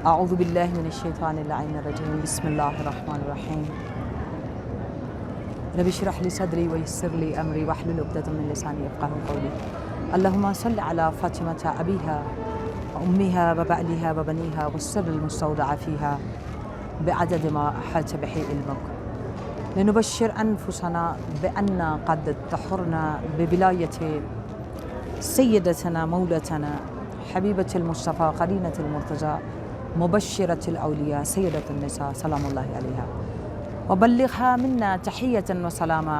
اعوذ باللہ من الشیطان اللعین الرجیم بسم اللہ الرحمن الرحیم رب اشرح لی صدری ویسر لی امری واحلل عقدۃ من لسانی یفقهوا قولی اللہم صل علی فاطمة ابیہا وامہا وبعلہا وبنیہا والسر المستودع فیہا بعدد ما احاط بہ علمک لنبشر انفسنا بأننا قد طہرنا بولایت سیدتنا مولتنا حبیبۃ المصطفیٰ قرینۃ المرتضیٰ مبشرۃ الاولیاء سیدۃ النساء سلام اللہ علیہا وبلغها منا تحیۃ وسلاما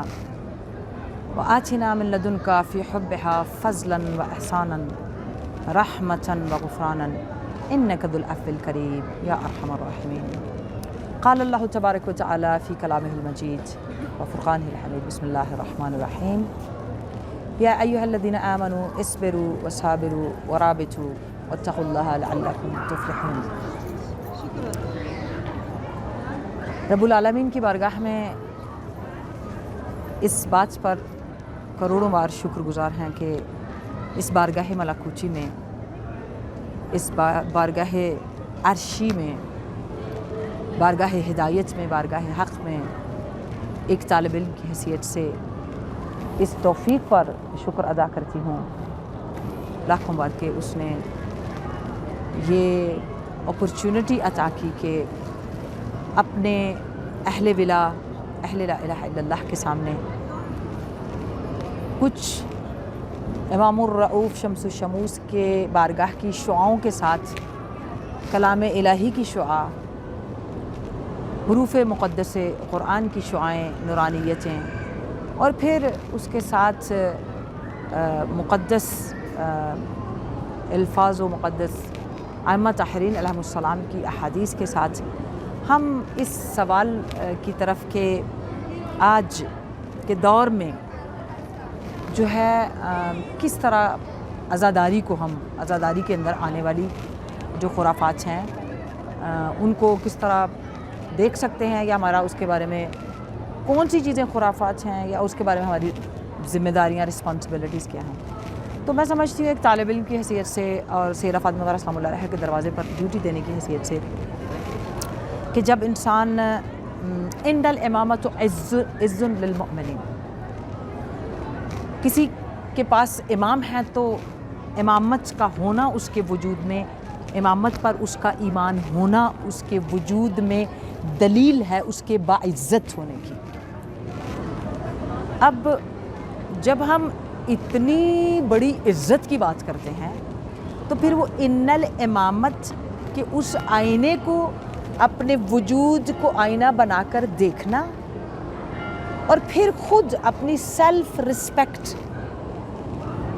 وآتنا من لدنک فی حبها فضلا واحسانا رحمة وغفرانا انک ذو العفو الکریم یا ارحم الراحمین۔ قال اللہ تبارک وتعالی فی کلامہ المجید وفرقانہ الحمید بسم اللہ الرحمن الرحیم یا ایہا الذین آمنوا اصبروا وصابروا ورابطوا واتقوا اللہ لعلکم تفلحون۔ رب العالمین کی بارگاہ میں اس بات پر کروڑوں بار شکر گزار ہیں کہ اس بارگاہ ملکوتی میں، اس بارگاہ عرشی میں، بارگاہ ہدایت میں، بارگاہ حق میں ایک طالب علم کی حیثیت سے اس توفیق پر شکر ادا کرتی ہوں لاکھوں بار کہ اس نے یہ اپرچونٹی عطا کی کہ اپنے اہل ولا، اہل لا الہ الا اللہ کے سامنے کچھ امام الرؤوف شمس الشموس کے بارگاہ کی شعاؤں کے ساتھ کلام الہی کی شعاع، حروف مقدس قرآن کی شعائیں، نورانیتیں، اور پھر اس کے ساتھ مقدس الفاظ و مقدس ائمہ طاہرین علیہم السلام کی احادیث کے ساتھ ہم اس سوال کی طرف کہ آج کے دور میں جو ہے کس طرح عزاداری کو ہم، عزاداری کے اندر آنے والی جو خرافات ہیں ان کو کس طرح دیکھ سکتے ہیں، یا ہمارا اس کے بارے میں کون سی چیزیں خرافات ہیں، یا اس کے بارے میں ہماری ذمہ داریاں، رسپانسبلٹیز کیا ہیں۔ تو میں سمجھتی ہوں ایک طالب علم کی حیثیت سے اور سیدہ فاطمہ زہرا سلام اللہ علیہا کے دروازے پر ڈیوٹی دینے کی حیثیت سے کہ جب انسان ان الامامۃ عز للمؤمنین، کسی کے پاس امام ہے تو امامت کا ہونا اس کے وجود میں، امامت پر اس کا ایمان ہونا اس کے وجود میں دلیل ہے اس کے باعزت ہونے کی۔ اب جب ہم اتنی بڑی عزت کی بات کرتے ہیں تو پھر وہ ان الامامت کے اس آئینے کو، اپنے وجود کو آئینہ بنا کر دیکھنا اور پھر خود اپنی سیلف رسپیکٹ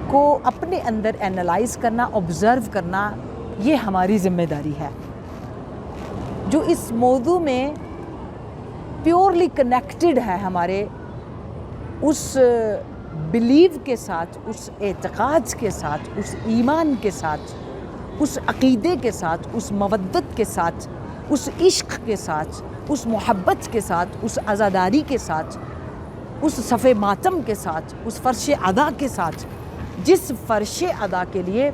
کو اپنے اندر اینالائز کرنا، آبزرو کرنا، یہ ہماری ذمہ داری ہے جو اس موضوع میں پیورلی کنیکٹڈ ہے ہمارے اس بلیو کے ساتھ، اس اعتقاد کے ساتھ، اس ایمان کے ساتھ، اس عقیدے کے ساتھ، اس مودت کے ساتھ، اس عشق کے ساتھ، اس محبت کے ساتھ، اس عزاداری کے ساتھ، اس صف ماتم کے ساتھ، اس فرش ادا کے ساتھ، جس فرش ادا کے لیے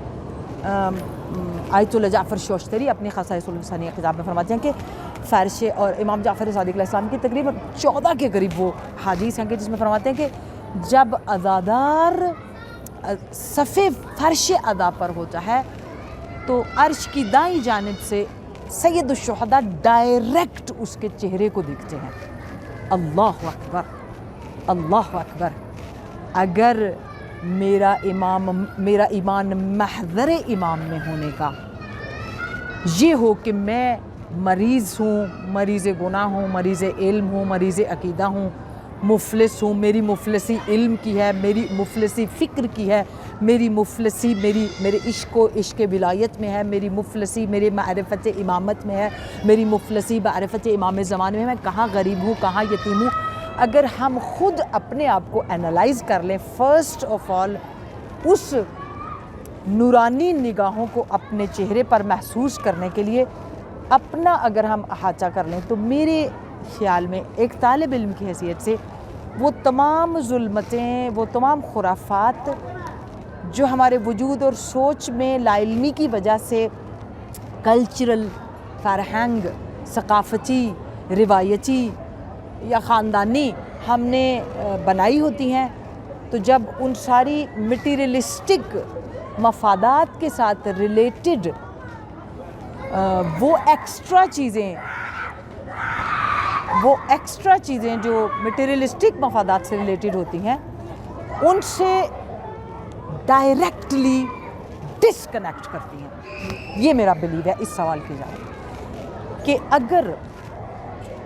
آیت اللہ جعفر شوشتری اپنی خصائص الحسنیہ کتاب میں فرماتے ہیں کہ فرش، اور امام جعفر صادق علیہ السلام کی تقریباً 14 کے قریب وہ حدیث ہیں کہ جس میں فرماتے ہیں کہ جب عزادار صف فرش ادا پر ہوتا ہے تو عرش کی دائیں جانب سے سید الشہداء ڈائریکٹ اس کے چہرے کو دیکھتے ہیں۔ اللہ اکبر، اللہ اکبر۔ اگر میرا ایمان محضر امام میں ہونے کا یہ ہو کہ میں مریض ہوں، مریض گناہ ہوں، مریض علم ہوں، مریض عقیدہ ہوں، مفلس ہوں، میری مفلسی علم کی ہے، میری مفلسی فکر کی ہے، میری مفلسی میرے عشق و عشق ولایت میں ہے، میری مفلسی میرے معرفت امامت میں ہے، میری مفلسی معرفت امام زمان میں ہے، میں کہاں غریب ہوں، کہاں یتیم ہوں۔ اگر ہم خود اپنے آپ کو اینالائز کر لیں، فرسٹ آف آل اس نورانی نگاہوں کو اپنے چہرے پر محسوس کرنے کے لیے اپنا اگر ہم احاطہ کر لیں تو میرے خیال میں ایک طالب علم کی حیثیت سے وہ تمام ظلمتیں، وہ تمام خرافات جو ہمارے وجود اور سوچ میں لا علمی کی وجہ سے کلچرل فرہنگ ثقافتی روایتی یا خاندانی ہم نے بنائی ہوتی ہیں، تو جب ان ساری مٹیریلسٹک مفادات کے ساتھ ریلیٹڈ وہ ایکسٹرا چیزیں جو مٹیریلسٹک مفادات سے ریلیٹڈ ہوتی ہیں ان سے ڈائریکٹلی ڈسکنیکٹ کرتی ہیں. یہ میرا بلیو ہے اس سوال کی جانب کہ اگر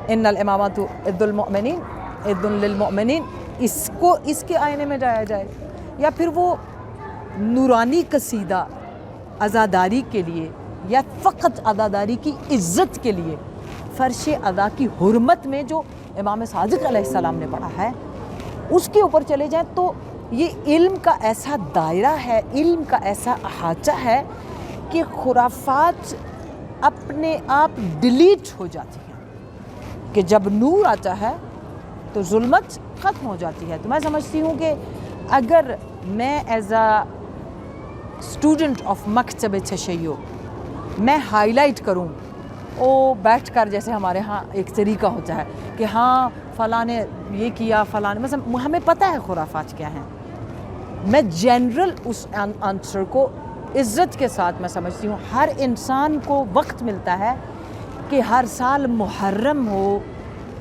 ان الامامات عد المؤمنین عد للمؤمنین اس کے آئینے میں جایا جائے، یا پھر وہ نورانی قصیدہ عزاداری کے لیے یا فقط عزاداری کی عزت کے لیے فرش ادا کی حرمت میں جو امام صادق علیہ السلام نے پڑھا ہے اس کے اوپر چلے جائیں، تو یہ علم کا ایسا دائرہ ہے، علم کا ایسا احاطہ ہے کہ خرافات اپنے آپ ڈیلیٹ ہو جاتی ہیں کہ جب نور آتا ہے تو ظلمت ختم ہو جاتی ہے. تو میں سمجھتی ہوں کہ اگر میں ایز اے اسٹوڈنٹ آف مکتب تشیع میں ہائی لائٹ کروں بیٹھ کر، جیسے ہمارے ہاں ایک طریقہ ہوتا ہے کہ ہاں فلاں نے یہ کیا، فلاں نے، مثلا ہمیں پتہ ہے خرافات کیا ہیں، میں جنرل اس آنسر کو عزت کے ساتھ میں سمجھتی ہوں. ہر انسان کو وقت ملتا ہے کہ ہر سال محرم ہو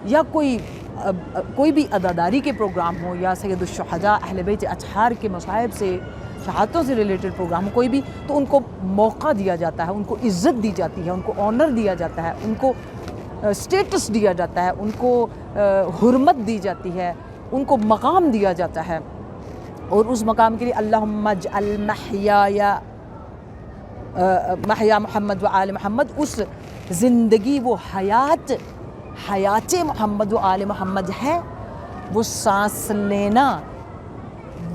یا کوئی بھی عزاداری کے پروگرام ہو یا سید الشہداء اہل بیت اطہار کے مصائب سے شہادتوں سے ریلیٹڈ پروگرام ہو کوئی بھی، تو ان کو موقع دیا جاتا ہے، ان کو عزت دی جاتی ہے، ان کو آنر دیا جاتا ہے، ان کو اسٹیٹس دیا جاتا ہے، ان کو حرمت دی جاتی ہے، ان کو مقام دیا جاتا ہے. اور اس مقام کے لیے اللہم اجعل محیا محمد و آل محمد، اس زندگی، وہ حیات محمد و آل محمد ہے، وہ سانس لینا،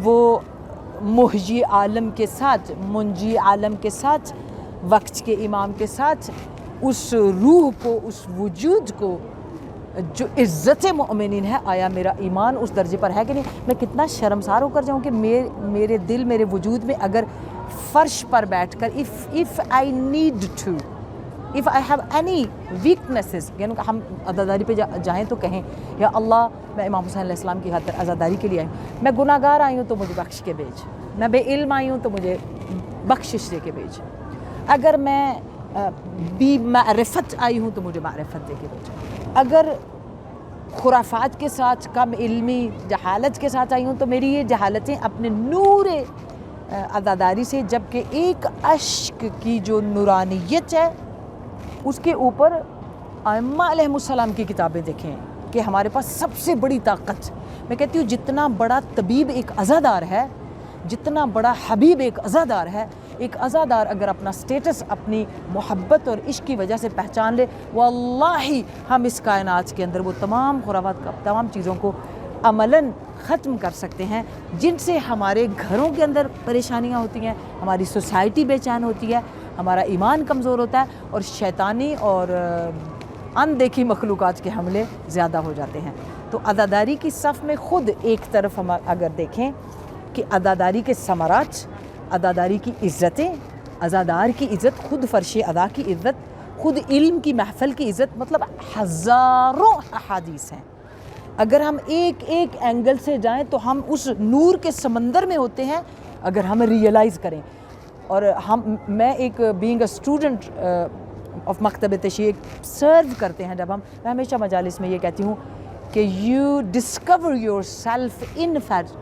وہ محیی عالم کے ساتھ، منجی عالم کے ساتھ، وقت کے امام کے ساتھ، اس روح کو، اس وجود کو جو عزت مؤمنین ہے. آیا میرا ایمان اس درجے پر ہے کہ نہیں؟ میں کتنا شرمسار ہو کر جاؤں کہ میرے دل، میرے وجود میں اگر فرش پر بیٹھ کر if I need to, if I have any weaknesses، یعنی کہ ہم عزاداری پہ جائیں تو کہیں یا اللہ میں امام حسین علیہ السلام کی خاطر عزاداری کے لیے آئی ہوں، میں گناہ گار آئی ہوں تو مجھے بخش کے بھیج، میں بے علم آئی ہوں تو مجھے بخشش دے کے بھیج، اگر میں بی معرفت آئی ہوں تو مجھے معرفت دے کے بھیج، اگر خرافات کے ساتھ، کم علمی، جہالت کے ساتھ آئی ہوں تو میری یہ جہالتیں اپنے نور عزاداری سے، جبکہ ایک اشک کی جو نورانیت ہے اس کے اوپر ائمہ علیہم السلام کی کتابیں دیکھیں کہ ہمارے پاس سب سے بڑی طاقت، میں کہتی ہوں جتنا بڑا طبیب ایک عزادار ہے، جتنا بڑا حبیب ایک عزادار ہے، ایک عزادار اگر اپنا سٹیٹس اپنی محبت اور عشق کی وجہ سے پہچان لے، واللہ ہم اس کائنات کے اندر وہ تمام خرافات، تمام چیزوں کو عملاً ختم کر سکتے ہیں جن سے ہمارے گھروں کے اندر پریشانیاں ہوتی ہیں، ہماری سوسائٹی بے چین ہوتی ہے، ہمارا ایمان کمزور ہوتا ہے اور شیطانی اور اندیکھی مخلوقات کے حملے زیادہ ہو جاتے ہیں. تو عزاداری کی صف میں خود ایک طرف ہم اگر دیکھیں کہ عزاداری کے ثمرات، عزاداری کی عزتیں، عزادار کی عزت، خود فرش ادا کی عزت، خود علم کی محفل کی عزت، مطلب ہزاروں احادیث ہیں. اگر ہم ایک ایک اینگل سے جائیں تو ہم اس نور کے سمندر میں ہوتے ہیں اگر ہم ریئلائز کریں. اور میں ایک بینگ اے اسٹوڈنٹ آف مکتب تشیع سرو کرتے ہیں جب میں ہمیشہ مجالس میں یہ کہتی ہوں کہ you discover yourself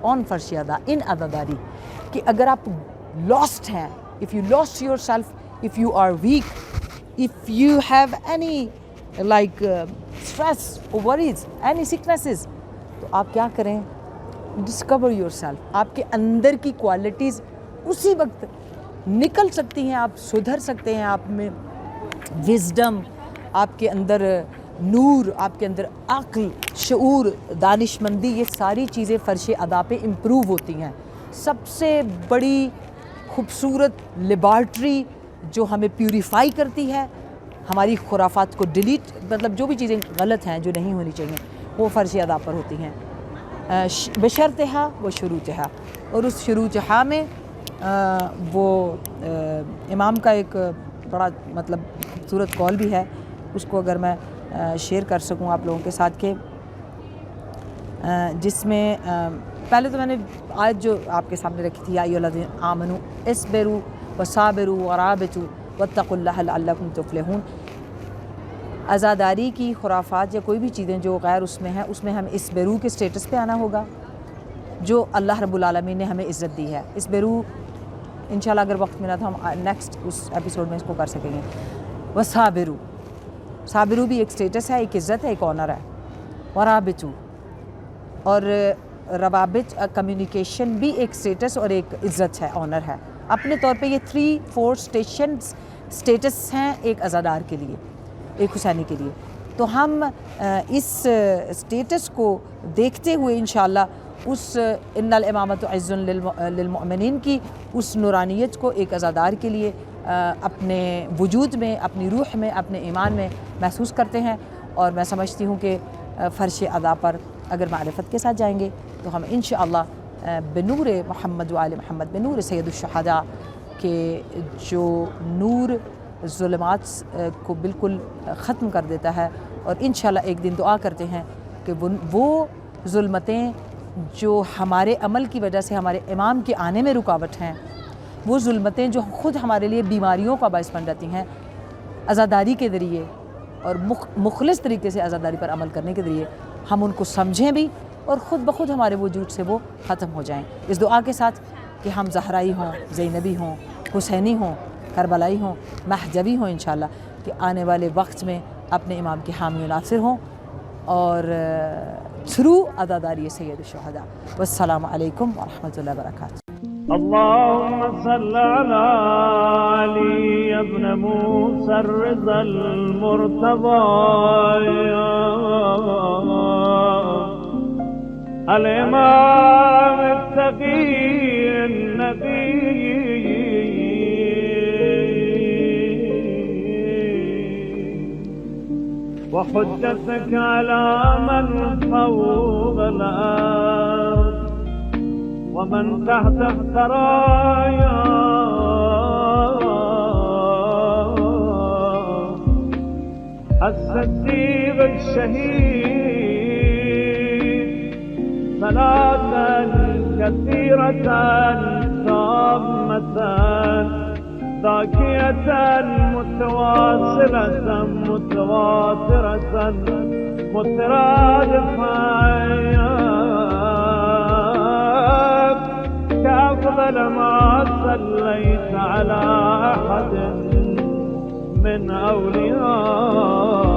on فرش ادا، ان عزاداری، کہ اگر آپ لاسٹ ہیں، if you lost yourself, if you are weak, if you have any like stress اور وریز، اینی سکنسز، تو آپ کیا کریں؟ Discover yourself. آپ کے اندر کی کوالٹیز اسی وقت نکل سکتی ہیں، آپ سدھر سکتے ہیں، آپ میں وزڈم، آپ کے اندر نور، آپ کے اندر عقل، شعور، دانش مندی، یہ ساری چیزیں فرش ادا پہ امپروو ہوتی ہیں. سب سے بڑی خوبصورت لیبارٹری جو ہمیں پیوریفائی کرتی ہے، ہماری خرافات کو ڈیلیٹ، مطلب جو بھی چیزیں غلط ہیں جو نہیں ہونی چاہیے وہ فرش ادا پر ہوتی ہیں، بشرطہا و شروطہا. اور اس شروطہا میں وہ امام کا ایک بڑا مطلب خوبصورت کال بھی ہے، اس کو اگر میں شیئر کر سکوں آپ لوگوں کے ساتھ، کہ جس میں پہلے تو میں نے آیت جو آپ کے سامنے رکھی تھی، یا ایھا الذین آمنوا اصبروا وصابروا ورابطوا واتقوا اللہ لعلکم تفلحون. عزاداری کی خرافات یا کوئی بھی چیزیں جو غیر اس میں ہیں، اس میں ہمیں اصبروا کے سٹیٹس پہ آنا ہوگا جو اللہ رب العالمین نے ہمیں عزت دی ہے. اصبروا انشاءاللہ اگر وقت ملا تو ہم نیکسٹ اس ایپیسوڈ میں اس کو کر سکیں گے. وصابروا، صابروا بھی ایک سٹیٹس ہے، ایک عزت ہے، ایک آنر ہے. ورابطوا، اور روابط کمیونیکیشن بھی ایک سٹیٹس اور ایک عزت ہے، آنر ہے. اپنے طور پہ یہ 3-4 سٹیٹس ہیں ایک عزادار کے لیے، ایک حسینی کے لیے. تو ہم اس سٹیٹس کو دیکھتے ہوئے انشاءاللہ اس ان الامامۃ عز للمؤمنین کی اس نورانیت کو ایک عزادار کے لیے اپنے وجود میں، اپنی روح میں، اپنے ایمان میں محسوس کرتے ہیں. اور میں سمجھتی ہوں کہ فرش ادا پر اگر معرفت کے ساتھ جائیں گے تو ہم انشاءاللہ بنور محمد وآل محمد، بنور سید الشہداء کے جو نور ظلمات کو بالکل ختم کر دیتا ہے. اور انشاءاللہ ایک دن دعا کرتے ہیں کہ وہ ظلمتیں جو ہمارے عمل کی وجہ سے ہمارے امام کے آنے میں رکاوٹ ہیں، وہ ظلمتیں جو خود ہمارے لیے بیماریوں کا باعث بن جاتی ہیں، عزاداری کے ذریعے اور مخلص طریقے سے عزاداری پر عمل کرنے کے ذریعے ہم ان کو سمجھیں بھی اور خود بخود ہمارے وجود سے وہ ختم ہو جائیں. اس دعا کے ساتھ کہ ہم زہرائی ہوں، زینبی ہوں، حسینی ہوں، کربلائی ہوں، مہجوی ہوں انشاءاللہ، کہ آنے والے وقت میں اپنے امام کے حامی و ناصر ہوں اور تھرو عزاداری سید الشہداء. والسلام علیکم ورحمۃ اللہ وبرکاتہ. اللهم صل على علي ابن موسى الرضا المرتضى الإمام التقي النبي وحجتك على من فوق الأرض ومن تحت الثرايا الصديق الشهيد صلاة كثيرة تامة ذاكية متواصلة متواترة مترادفة كأفضل ما صليت على أحد من أولياء